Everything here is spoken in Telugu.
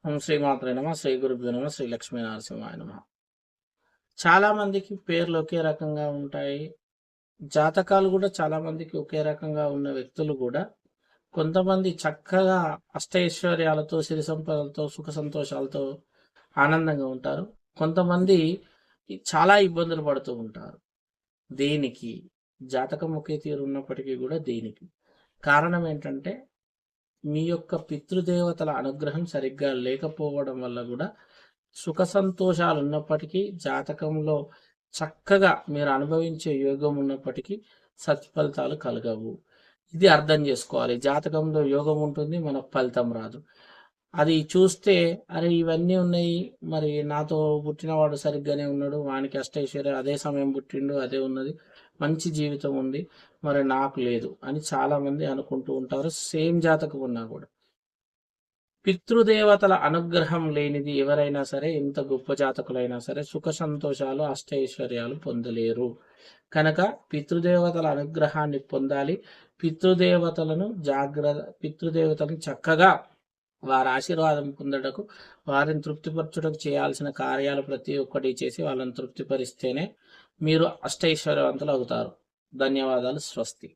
ఓం శ్రీమాత్రే నమః. శ్రీ గురుభ్యో నమః. శ్రీ లక్ష్మీ నరసింహాయ నమః. చాలా మందికి పేర్లు ఒకే రకంగా ఉంటాయి. జాతకాలు కూడా చాలా మందికి ఒకే రకంగా ఉన్న వ్యక్తులు కూడా కొంతమంది చక్కగా అష్టైశ్వర్యాలతో, సిరి సంపదలతో, సుఖ సంతోషాలతో ఆనందంగా ఉంటారు. కొంతమంది చాలా ఇబ్బందులు పడుతూ ఉంటారు. దేనికి? జాతకం ఒకే తీరు ఉన్నప్పటికీ కూడా దేనికి? కారణం ఏంటంటే మీ యొక్క పితృదేవతల అనుగ్రహం సరిగ్గా లేకపోవడం వల్ల కూడా సుఖ సంతోషాలు ఉన్నప్పటికీ, జాతకంలో చక్కగా మీరు అనుభవించే యోగం ఉన్నప్పటికీ సత్ఫలితాలు కలగవు. ఇది అర్థం చేసుకోవాలి. జాతకంలో యోగం ఉంటుంది, మనకు ఫలితం రాదు. అది చూస్తే అరే ఇవన్నీ ఉన్నాయి, మరి నాతో పుట్టినవాడు సరిగ్గానే ఉన్నాడు, వానికి అష్టైశ్వర్యం అదే సమయం పుట్టిండు, అదే ఉన్నది, మంచి జీవితం ఉంది, మరి నాకు లేదు అని చాలామంది అనుకుంటూ ఉంటారు. సేమ్ జాతకం ఉన్నా కూడా పితృదేవతల అనుగ్రహం లేనిది ఎవరైనా సరే, ఎంత గొప్ప జాతకులైనా సరే సుఖ సంతోషాలు, అష్టైశ్వర్యాలు పొందలేరు. కనుక పితృదేవతల అనుగ్రహాన్ని పొందాలి. పితృదేవతలను చక్కగా వారి ఆశీర్వాదం పొందటకు, వారిని తృప్తిపరచుటకు చేయాల్సిన కార్యాలు ప్రతి ఒక్కటి చేసి వాళ్ళని తృప్తిపరిస్తేనే మీరు అష్టైశ్వర్యవంతులు అవుతారు. ధన్యవాదాలు. స్వస్తి.